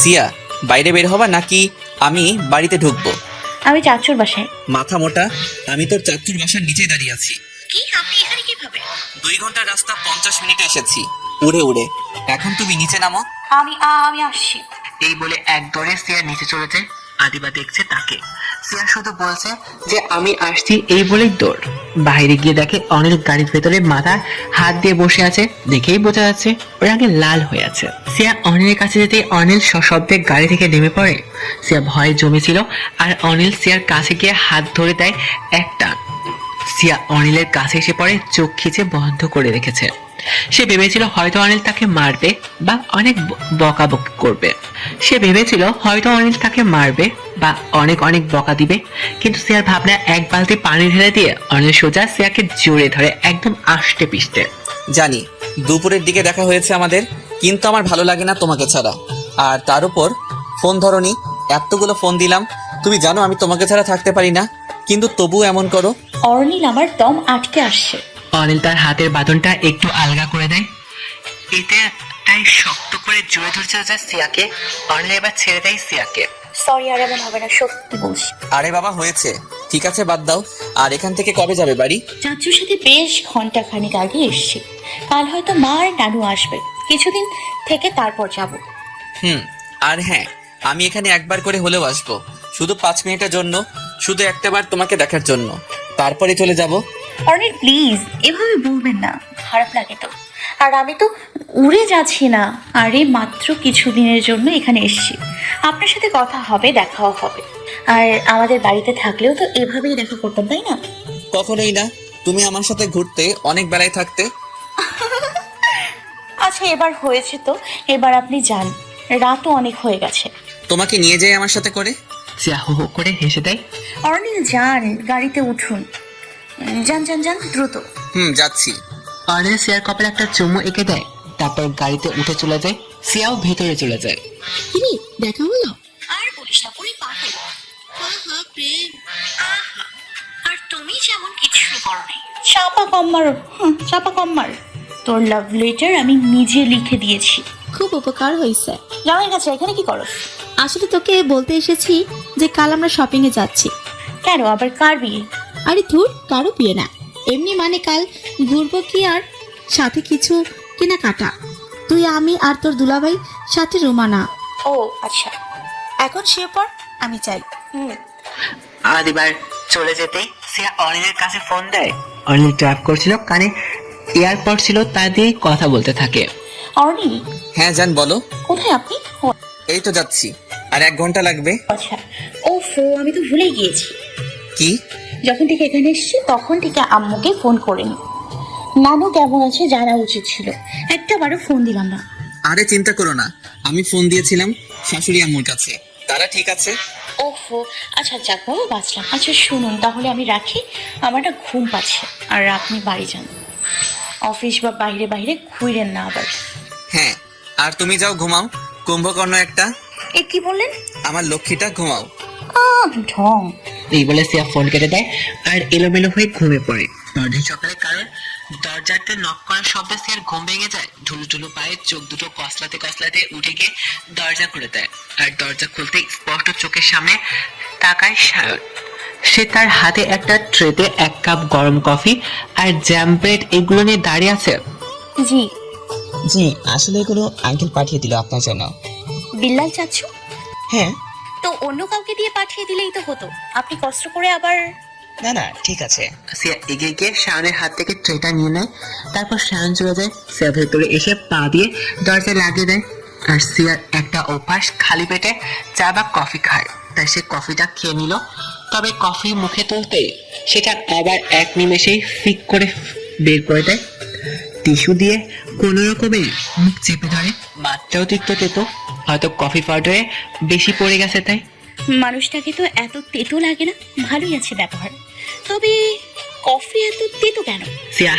সিয়া, বাইরে বের হবা নাকি আমি বাড়িতে ঢুকবো? আমি চাচুর বাসায়। মাথা মোটা, আমি তোর চাচুর বাসার নিচেই দাঁড়িয়ে আছি। কি? আপনি এখানে কিভাবে? 2 ঘন্টার রাস্তা 50 মিনিটে এসেছি উড়ে উড়ে। এখন তুমি নিচে নামো। আমি আসছি। এই বলে এক দৌড়ে সিয়া নিচে চলে যায়। আদিবা দেখছে তাকে। সিয়া শুধু বলছে যে আমি আসছি এই বলেই দৌড়। বাইরে গিয়ে দেখে অনিল গাড়ির ভেতরে মাথা হাত দিয়ে বসে আছে। দেখেই বোঝা যাচ্ছে ওর আগে লাল হয়ে আছে। সিয়া অনিলের কাছে যেতে অনিল সশব্দে গাড়ি থেকে নেমে পড়ে। সিয়া ভয়ে জমেছিল আর অনিল সিয়ার কাছে গিয়ে হাত ধরে দেয় একটা। সিয়া অনিলের কাছে এসে পড়ে, চোখ খিচে বন্ধ করে রেখেছে। সে ভেবেছিল হয়তো অনিল তাকে মারবে বা অনেক বকাবকি করবে। অনেক অনেক বকা দিবে। কিন্তু সিয়ার ভাবনা এক বালতি পানি ঢেলে দিয়ে অনিল সোজা সিয়াকে জড়িয়ে ধরে একদম আষ্টে পিষ্টে। জানি দুপুরের দিকে দেখা হয়েছে আমাদের, কিন্তু আমার ভালো লাগে না তোমাকে ছাড়া। আর তার উপর ফোন ধরনি, এতগুলো ফোন দিলাম। তুমি জানো আমি তোমাকে ছাড়া থাকতে পারি না, কিন্তু তবুও এমন করো। অর্নিল আমার দম আটকে আসছে। অনিল তার হাতের বাঁধনটা একটু আলগা করে দেয়। এতে তাই শক্ত করে জড়িয়ে ধরছে সিয়াকে। অনিল এবার ছেড়ে দেয় সিয়াকে। সরি, আর এমন হবে না, সত্যি বলছি। আরে বাবা হয়েছে, ঠিক আছে বাদ দাও। আর এখান থেকে কবে যাবে বাড়ি? চাচুর সাথে বেশ ঘন্টা খানিক আগে এসছি। কাল হয়তো মা আর নানু আসবে, কিছুদিন থেকে তারপর যাব। আর হ্যাঁ, আমি এখানে একবার করে হলেও আসবো, শুধু 5 মিনিটের জন্য, শুধু একটাবার তোমাকে দেখার জন্য, তারপরে চলে যাব। অর্নিল প্লিজ এভাবে বলবেন না, খারাপ লাগে তো। আর আমি তো উড়ে যাচ্ছি না, আরে মাত্র কিছুদিনের জন্য এখানে এসেছি। আপনার সাথে কথা হবে, দেখাও হবে। আর আমাদের বাড়িতে থাকলেও তো এভাবেই দেখা করতাম, তাই না? কখনোই না, তুমি আমার সাথে ঘুরতে অনেক বেলায় থাকতে। আচ্ছা এবার হয়েছে তো, এবার আপনি যান, রাতও অনেক হয়ে গেছে। তোমাকে নিয়ে যাই আমার সাথে করে। সিয়া হো হো করে হেসে দেয়। অর্নিল যান, গাড়িতে উঠুন, যান যান যান দ্রুত। যাচ্ছি। অনিল সিয়ার কপালে একটা চুমু এঁকে দেয়, তারপর গাড়িতে উঠে চলে যায়। সিয়াও ভেতরে চলে যায়। কিরে, দেখা হলো? আর বলিস না, পুরি পাগল। প্রেম, আহা। আর তুমি যেমন কিছু করো নাই। চাপা কম মারো, চাপা কম মার। তোর লাভ লেটার আমি নিজে লিখে দিয়েছি। খুব উপকার হয়েছে। জামাইয়ের কাছে এখানে কি করো? আসলে তোকে বলতে এসেছি যে কাল আমরা শপিং এ যাচ্ছি। কেন, আবার কার বিয়ে? আরে ধুর, কারো বিয়ে না, এমনি মানে কাল ঘুরবো কি আর সাথে কিছু কেনাকাটা। তুই, আমি আর তোর দুলাভাই, সাথে রোমানা। ও আচ্ছা, এখন শুয়ে পড়, আমি চাই। আর এবার চলে যেতেই সিয়া অনিলের কাছে ফোন দেয়। অনিল ট্র্যাপ করছিল, কানে এয়ারপড ছিল, তা দিয়ে কথা বলতে থাকে। অর্নিল, হ্যাঁ জান বলো। কোথায় আপনি? ও এই তো যাচ্ছি, আর 1 ঘন্টা লাগবে। আচ্ছা। ওফো, আমি তো ভুলেই গিয়েছি। কি? যখন থেকে এখানে এসেছি তখন থেকে আম্মুকে ফোন করিনি। নানু কেমন আছে জানা উচিত ছিল, একটাবারও ফোন দিলাম না। আরে চিন্তা করো না, আমি ফোন দিয়েছিলাম শাশুড়ি আম্মুর কাছে, তারা ঠিক আছে। ওহো, আচ্ছা যাক বাবা, বাঁচলাম। আচ্ছা শুনুন, তাহলে আমি রাখি, আমার না ঘুম পাচ্ছে। আর আপনি বাড়ি যান, অফিস বা বাইরে বাইরে ঘুরেন না আবার। হ্যাঁ, আর তুমি যাও ঘুমাও, কুম্ভকর্ণ একটা। এ কি বললেন? আমার লক্ষ্মীটা ঘুমাও। ঢং। এই বলে সিয়া ফোন কেটে দেয় আর এলোমেলো হয়ে ঘুমে পড়ে। পরদিন সকালে কারণ দরজাতে নক করার শব্দে সিয়ার ঘুম ভেঙে যায়। ঢুলু ঢুলু পায়ে চোখ দুটো কসলাতে কসলাতে উঠে গিয়ে দরজা খুলে দেয়। আর দরজা খুলতে স্পষ্ট চোখের সামনে তাকায় সায়ন। সে তার হাতে একটা ট্রেতে 1 কাপ গরম কফি আর জ্যাম ব্রেড এগুলো নিয়ে দাঁড়িয়ে আছে। জি। জি, আসলে এগুলো আঙ্কেল পাঠিয়ে দিল আপনার জন্য। বিল্লাল চাচ্ছু? হ্যাঁ। তো অন্য কাউকে দিয়ে পাঠিয়ে দিলেই তো হতো, আপনি কষ্ট করে আবার। না না, ঠিক আছে। সিয়া এগিয়ে গিয়ে শায়নের হাত থেকে ট্রেটা নিয়ে নেয়। তারপর শায়ন চলে যায়। সিয়া ভেতরে এসে পা দিয়ে দরজায় লাগিয়ে দেয়। আর সিয়ার একটা অভ্যাস, খালি পেটে চা বা কফি খায়। তাই সে কফিটা খেয়ে নিল। তবে কফি মুখে তুলতে সেটা আবার এক নিমেষেই ফিক করে বের করে দেয়। টিস্যু দিয়ে কোনো রকমে মুখ চেপে ধরে। মাত্রাও তিক্ত তেতো, হয়তো কফি পাউডারে বেশি পড়ে গেছে তাই। মানুষটাকে তো এত তেতো লাগে না, ভালোই আছে ব্যবহার। তবে কফি এত তেতো কেন? সিয়া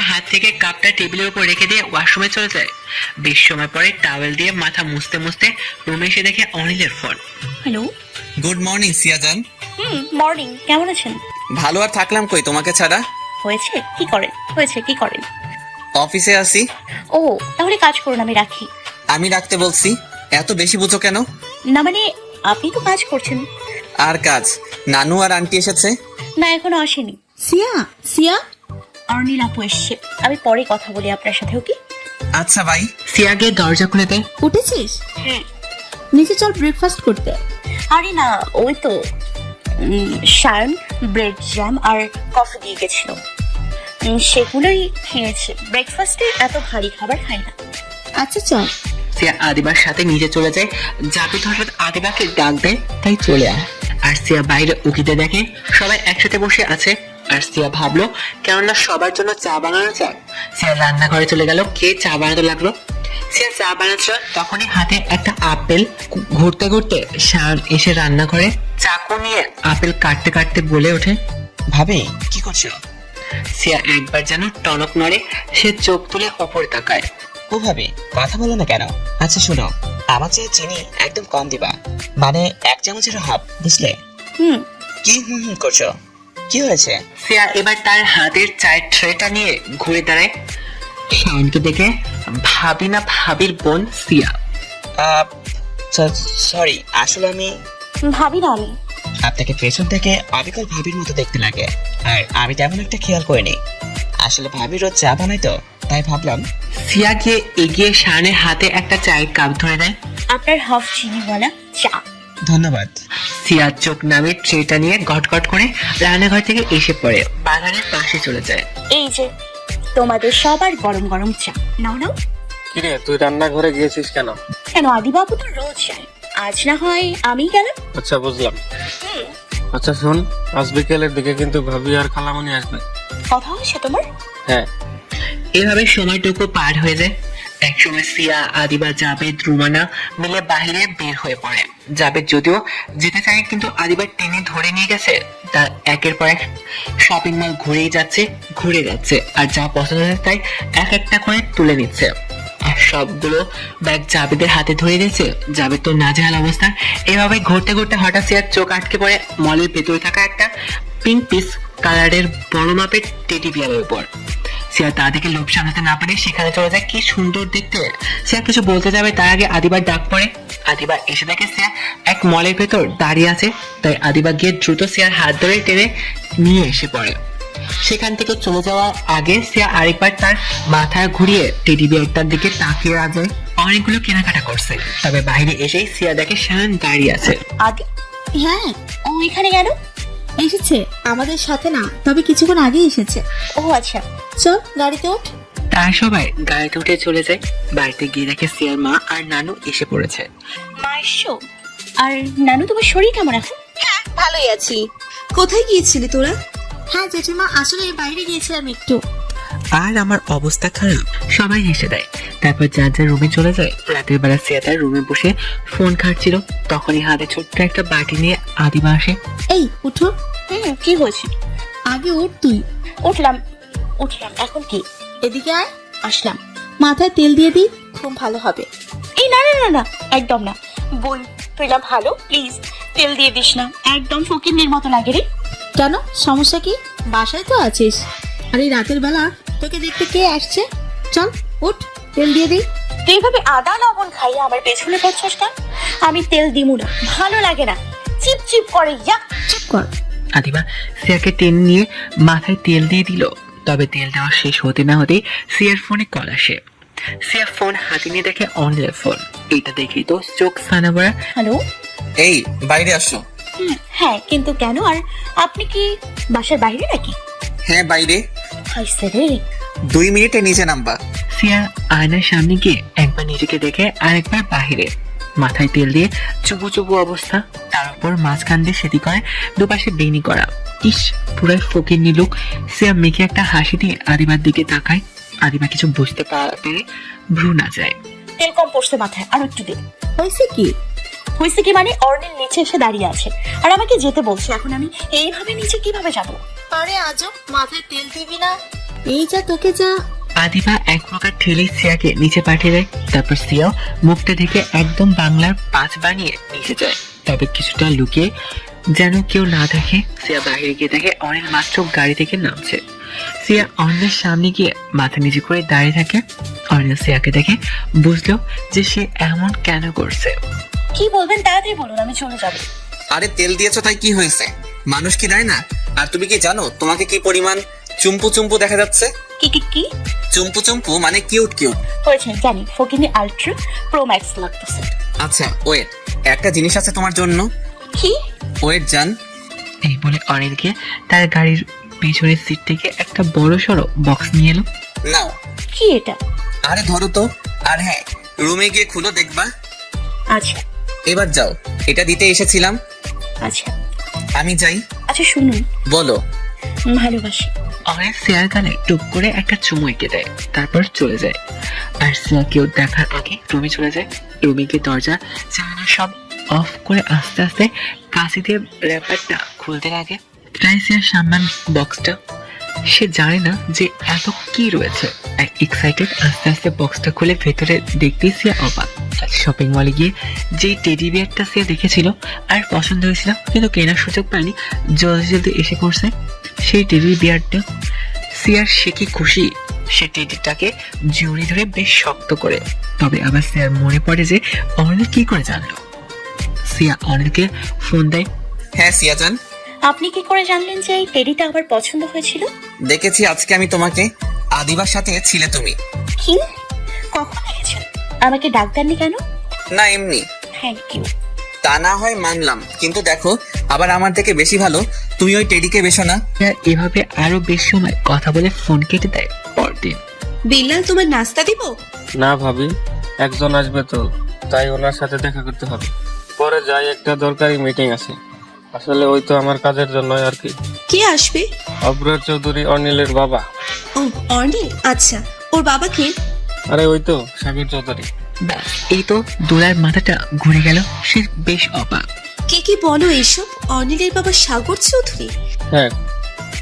হাত থেকে কাপটা টেবিলের উপর রেখে দিয়ে ওয়াশরুমে চলে যায়। বেশ সময় পরে টাওয়েল দিয়ে মাথা মুছতে মুছতে রুমে এসে দেখে অনিলের ফোন। হ্যালো। গুড মর্নিং সিয়া জান। মর্নিং, কেমন আছেন? ভালো আর থাকলাম কই তোমাকে ছাড়া। হয়েছে কি করেন? অফিসে আসি। ও তাহলে কাজ করুন, আমি রাখি। আমি রাখতে বলছি, এত বেশি বুঝো কেন? না মানে আপনি তো কাজ করছেন। আর কাজ? নানু আর আন্টি এসেছে? না এখনো আসেনি। সিয়া সিয়া অর্নিল আপু এসছে, আমি পরে কথা বলি আপনার সাথে, ওকে? আচ্ছা ভাই। সিয়া গিয়ে দরজা খুলে দেয়। উঠেছিস? হ্যাঁ। নিচে চল ব্রেকফাস্ট করতে। আরে না, ওই তো সায়ন ব্রেড জ্যাম আর কফি দিয়ে গেছিল, সেগুলোই খেয়েছে। ব্রেকফাস্টে এত ভারী খাবার খাই না। আচ্ছা চল। সিয়া আদিবার সাথে নিচে চলে যায়। জাভেদ হঠাৎ আদিবাকে ডাক দেয়, তাই চলে আয়। আর সিয়া বাইরে উকিতে দেখে সবাই একসাথে বসে আছে। আর সিয়া ভাবলো কেননা সবার জন্য চা বানানো যাক। সিয়া রান্নাঘরে চলে গেল, কে চা বানাতে লাগলো। সিয়া চা বানাচ্ছিল, তখনই হাতে একটা আপেল। ঘুরতে ঘুরতে শান এসে রান্নাঘরে চাকু নিয়ে আপেল কাটতে কাটতে বলে ওঠে, ভাবি কি করছো? সিয়া একবার যেন টনক নড়ে, সে চোখ তুলে ওপরে তাকায়। ও ভাবি কথা বলো না কেন? আচ্ছা শোনো, আমার চেয়ে চিনি একদম কম দিবা, মানে 1 চামচের হাফ, বুঝলে? হুম। কি করছো? কি হয়েছে? সিয়া এবার তার হাতের চায়ের ট্রেটা নিয়ে ঘুরে দাঁড়ায়। শাওনকে দেখে ভাবি না ভাবির বোন সিয়া। সরি, আসলে আমি ভাবি না আমি। আপনাকে পেছন থেকে অবিকল ভাবির মতো দেখতে লাগে, আর আমি তেমন একটা খেয়াল করিনি। আসলে ভাবি রোজ চা বানাই তো, তাই ভাবলাম। সিয়া গিয়ে এগিয়ে শাওনের হাতে একটা চায়ের কাপ ধরে দেয়। আপনার হাফ চিনিওয়ালা চা। ধন্যবাদ। সিয়া চোখ নামে ট্রেটা নিয়ে গটগট করে রান্নাঘর থেকে এসে পড়ে, বাগানের পাশে চলে যায়। এই যে তোমাদের সবার গরম গরম চা, নাও নাও। কিরে তুই রান্নাঘরে গিয়েছিস কেন? কেন, আদিবাবু তো রোজ যায়, আজ না হয় আমি গেলাম। আচ্ছা বুঝলাম। আচ্ছা শোন, আজ বিকেলের দিকে কিন্তু ভাবি আর খালামণি আসবে। কথা হয়েছে তোমার? হ্যাঁ। এভাবে সময়টুকু পার হয়ে যায়। একসময় সিয়া, আদিবা, জাবেদ, রুমানা মিলে বাইরে বের হয়ে পড়ে। জাবেদ যদিও যেতে চায়, কিন্তু আদিবা টেনে ধরে নিয়ে গেছে। তার একের পর এক শপিং মল ঘুরে যাচ্ছে আর যা পছন্দ হয় তাই এক একটা করে তুলে নিচ্ছে। আর সবগুলো ব্যাগ জাবেদের হাতে ধরে দিয়েছে। জাবেদ তো নাজেহাল অবস্থা। এভাবে ঘুরতে ঘুরতে হঠাৎ সিয়ার চোখ আটকে পড়ে মলের ভেতরে থাকা একটা পিঙ্ক পিস কালারের বড় মাপের টেডি বিয়ারের উপর। সিয়া তা দেখে লোভ সামলাতে না পারে সেখানে চলে যায়। কি সুন্দর দেখতে। সিয়া কিছু বলতে যাবে, তার আগে আদিবার ডাক পড়ে। আদিবা এসে দেখে সিয়া এক মলের ভেতর দাঁড়িয়ে আছে, তাই আদিবা গিয়ে দ্রুত সিয়ার হাত ধরে টেনে নিয়ে এসে পড়ে। সেখান থেকে চলে যাওয়ার আগে সিয়া আরেকবার তার মাথা ঘুরিয়ে টেডি বিয়ারটার দিকে তাকিয়ে আছে। অনেকগুলো কেনাকাটা করছে, তবে বাইরে এসেই সিয়া দেখে শান দাঁড়িয়ে আছে। আদি, হ্যাঁ ও এখানে গেল? এসেছে, আমাদের সাথে না, তবে কিছুক্ষণ আগে এসেছে। ও আচ্ছা। চল গাড়িতে ওঠ। তারা সবাই গাড়িতে উঠে চলে যায়। বাড়িতে গিয়ে দেখে সিয়ার মা আর নানু এসে পড়েছে। মা এসছো? আর নানু, তোমার শরীর কেমন এখন? ভালোই আছি। কোথায় গিয়েছিলি তোরা? হ্যাঁ জেঠিমা, আসলে বাইরে গিয়েছিলাম একটু। আর আমার অবস্থা খারাপ। সবাই হেসে দেয়। তারপর যার যার রুমে চলে যায়। রাতের বেলা সিয়া তার রুমে বসে ফোন ঘাটছিল, তখনই হাতে ছোট্ট একটা বাটি নিয়ে আদিবা আসে। এই উঠো। কি হয়েছে? আগে উঠ তুই। উঠলাম। এখন কি? এদিকে আয়। আসলাম। মাথায় তেল দিয়ে দিই, খুব ভালো হবে। এই না না না না, একদম না। বোন তুই না ভালো, প্লিজ তেল দিয়ে দিস না, একদম ফকিন্নির মতো লাগে রে। কেন, সমস্যা কি? বাসায় তো আছিস। আর এই রাতের বেলা তোকে দেখতে কে আসছে? চল উঠ, তেল দিয়ে দিই। তুই এইভাবে আদা লবণ খাইয়ে আমার পেছনে পড়ছস না? আমি তেল দিমু না, ভালো লাগে না, চিপ চিপ করে। ইয়া, চুপ কর। আদিবা সিয়াকে টেনে নিয়ে মাথায় তেল দিয়ে দিল। তবে তেল দেওয়া শেষ হতে না হতেই সিয়ার ফোনে কল আসে। সিয়া ফোন হাতে নিয়ে দেখে অনিলের ফোন। এটা দেখেই তো চোখ সানা ভরা। হ্যালো। এই বাইরে আসো। হ্যাঁ, কিন্তু কেন? আর আপনি কি বাসার বাইরে নাকি? হ্যাঁ বাইরে। হাইছে রে। 2 মিনিটে নিচে নামবা। সিয়া আয়নার সামনে গিয়ে একবার নিজেকে দেখে আর একবার বাহিরে। মাথায় তেল দিয়ে চুবু চুবু অবস্থা, তার উপর মাঝখান দিয়ে সেটি করে দুপাশে বেনি করা। ইস, পুরাই ফকির নিলুক। সিয়া মেঘে একটা হাসি দিয়ে আদিবার দিকে তাকায়। আদিবা কিছু বুঝতে পেরে ভ্রু না যায়। তেল কম পড়ছে মাথায়, আর একটু দে। হয়েছে কি? হয়েছে কি মানে, অর্ণিল নিচে এসে দাঁড়িয়ে আছে আর আমাকে যেতে বলছে। এখন আমি এইভাবে নিচে কিভাবে যাব? আরে আজব, মাথায় তেল দিবি না? এই যা তোকে যা। আদিবা এক প্রকার ঠেলে সিয়াকে নিচে পাঠিয়ে দেয়। তারপর সিয়াও মুখটা থেকে একদম বাংলার 5 বানিয়ে নিচে যায়। তবে কিছুটা লুকিয়ে, যেন কেউ না দেখে। সিয়া বাইরে গিয়ে দেখে অনিল মাত্র গাড়ি থেকে নামছে। সিয়া অর্ণের সামনে গিয়ে মাথা নিচু করে দাঁড়িয়ে থাকে। অর্ণ সিয়াকে দেখে বুঝলো যে সে এমন কেন করছে। কি বলবেন তাড়াতাড়ি বলুন, আমি চলে যাব। আরে তেল দিয়েছো তাই কি হয়েছে? মানুষ কি দেয় না? আর তুমি কি জানো তোমাকে কি পরিমাণ চুম্পু চুম্পু দেখা যাচ্ছে? কি কি কি চুম্পু চুম্পু মানে কিউট কিউট। হয়েছেন জানি, ফকিনি আল্ট্রা প্রো ম্যাক্স লাগতেছে। আচ্ছা ওয়েট, একটা জিনিস আছে তোমার জন্য। কি? ওয়েট জান। এই বলে অনিলকে তার গাড়ির পেছনের সিট থেকে একটা বড় সড়ো বক্স নিয়ে এলো। নাও। কি এটা? আরে ধরো তো। আর হ্যাঁ, রুমে গিয়ে খুলো দেখবা। আচ্ছা এবার যাও, এটা দিতে এসেছিলাম। আচ্ছা আমি যাই। আচ্ছা শুনুন, বলো। ভালোবাসি। অনেক সিয়ার গালে টুক করে একটা চুমু এঁকে দেয়, তারপর চলে যায়। আর সিয়া কেউ দেখার আগে রুমে চলে যায়। রুমে গিয়ে দরজা জানালা সব অফ করে আস্তে আস্তে কাঁচি দিয়ে র্যাপারটা খুলতে লাগে। প্রায় সিয়ার সামান বক্সটা, সে জানে না যে এত কি রয়েছে। এক্সাইটেড আস্তে আস্তে বক্সটা খুলে ভেতরে দেখতে সিয়া অবাক। শপিং মলে গিয়ে যে টেডি বিয়ারটা সিয়া দেখেছিল আর পছন্দ হয়েছিল কিন্তু কেনার সুযোগ পায়নি, জলদি জলদি এসে পড়ছে সেই টেডি বিয়ারটা। সিয়ার সে কি খুশি, সে টেডিটাকে জড়িয়ে ধরে বেশ শক্ত করে। তবে আবার সিয়ার মনে পড়ে যে অনিল কি করে জানলো। সিয়া অনিলকে ফোন দেয়। হ্যাঁ সিয়া জান। আপনি কি করে জানলেন যে এই টেডিটা আমার পছন্দ হয়েছিল? দেখেছি আজকে আমি তোমাকে, আদিবার সাথে ছিলে তুমি। কি? কখন দেখেছেন? আমাকে ডাক দেননি কেন? না এমনি। Thank you. তা না হয় মানলাম, কিন্তু দেখো আবার আমার থেকে বেশি ভালো তুমি ওই টেডিকে বেশো না। সিয়া এভাবে আরো বেশি সময় কথা বলে ফোন কেটে দেয়। পরদিন বিল্লাল তোমার নাস্তা দিব? না ভাবি, একজন আসবে তো, তাই ওনার সাথে দেখা করতে হবে। পরে যাই, একটা দরকারি মিটিং আছে। আসলে ওই তো আমার কাজের জন্য আর কি। কে আসবে? অব্রর চৌধুরী, অনিলের বাবা। ও অর্নিল, আচ্ছা। ওর বাবা কে? আরে ওই তো সাবির চৌধুরী। ব্যাস, এই তো দোলার মাথাটা ঘুরে গেল। সে বেশ অবাক। কে কি বলো এইসব? অর্নিলের বাবা সাগর চৌধুরী? হ্যাঁ,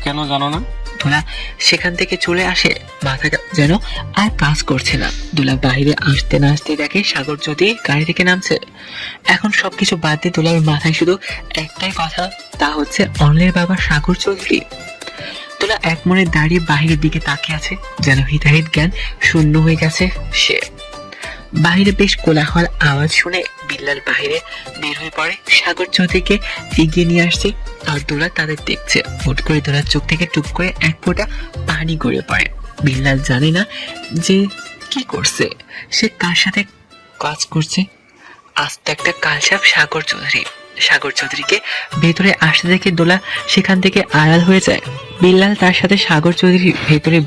কেন জানো না? দোলা সেখান থেকে চলে আসে, মাথাটা যেন আর কাজ করছে না। দোলা বাইরে আসতে না আসতে দেখে সাগর যদি গাড়ি থেকে নামছে। এখন সবকিছু বাদ দিয়ে দোলার মাথায় শুধু একটাই কথা, তা হচ্ছে অনিলের বাবা সাগর চৌধুরী। দোলা এক মনে দাঁড়িয়ে বাহিরের দিকে তাকিয়ে আছে, যেন হিতাহিত জ্ঞান শূন্য হয়ে গেছে সে। বাহিরে বেশ কোলাহল আওয়াজ শুনে বিল্লাল বাহিরে বের হয়ে পড়ে। সাগর চৌধুরীকে এগিয়ে নিয়ে আসছে আর দোলা তাদের দেখছে। হুট করে দোলার চোখ থেকে টুপ করে এক ফোঁটা পানি গড়িয়ে পড়ে। বিল্লাল জানে না যে কি করছে, সে কার সাথে কাজ করছে। আস্তে একটা কালসাপ সাগর চৌধুরী। সাগর চৌধুরীকে ভেতরে আসতে দেখে দোলা সেখান থেকে আড়াল হয়ে যায়। বিল্লাল তার সাথে সাগর চৌধুরী ভেতরে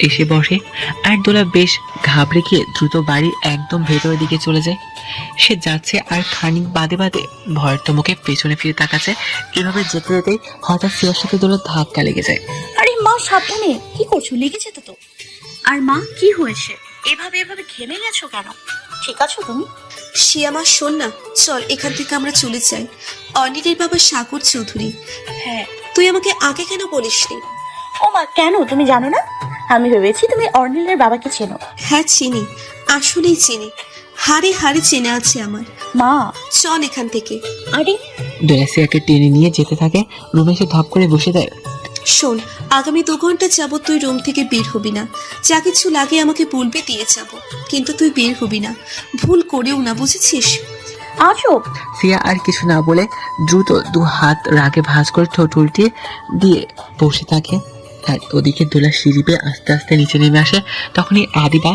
এসে বসে আর দোলা বেশ ঘাবড়ে গিয়ে দ্রুত বাড়ির একদম ভেতরের দিকে চলে যায়। সে যাচ্ছে আর খানিক বাদে বাদে ভয়ের মুখে পেছনে ফিরে তাকাচ্ছে। এভাবে যেতে যেতেই হঠাৎ সিয়ার সাথে দোলা ধাক্কা লেগে যায়। আরে মা সাবধানে, কি করছো? লেগে যেত তো। আর মা কি হয়েছে? এভাবে এভাবে ঘেমে গেছো কেন? ঠিক আছো তুমি? শিয়ামা শোন না, চল এখান থেকে আমরা চলে যাই। অর্নিলের বাবা সাগর চৌধুরী। হ্যাঁ। তুই আমাকে আগে কেন বলিসনি? ও মা, কেন তুমি জানো না? আমি ভেবেছি তুমি অর্নিলের বাবাকে চেনো। হ্যাঁ চিনি, আসলেই চিনি। হাড়ে হাড়ে চেনা আছে আমার। মা। চল এখান থেকে। আরে দোলা সিয়াকে টেনে নিয়ে যেতে থাকে। রুমে এসে ধপ করে বসে দেয়। শোন, আগামী 2 ঘন্টা যাবত তুই রুম থেকে বের হবি না। যা কিছু লাগে আমাকে বলবে, দিয়ে যাব, কিন্তু তুই বের হবি না। ভুল করেও না, বুঝেছিস? আজব। সিয়া আর কিছু না বলে দ্রুত 2 হাত রাগে ভাঁজ করে ঠোঁট উল্টিয়ে দিয়ে বসে থাকে। আর ওদিকে দোলা সিঁড়ি বেয়ে আস্তে আস্তে নিচে নেমে আসে। তখনই আদিবা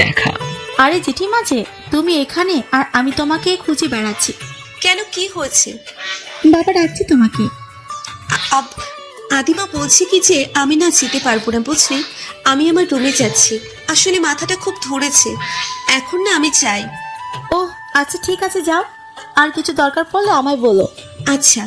দেখা। আরে জেঠিমা যে, তুমি এখানে আর আমি তোমাকে খুঁজে বেড়াচ্ছি। কেন, কি হয়েছে? বাবা ডাকছি তোমাকে। আদিমা বলছি কি যে আমি না যেতে পারবো না, বুঝলি? আমি আমার রুমে যাচ্ছি। আসলে মাথাটা খুব ধরেছে, এখন না আমি চাই। ও আচ্ছা ঠিক আছে, যাও। আর কিছু দরকার পড়লে আমায় বলো। আচ্ছা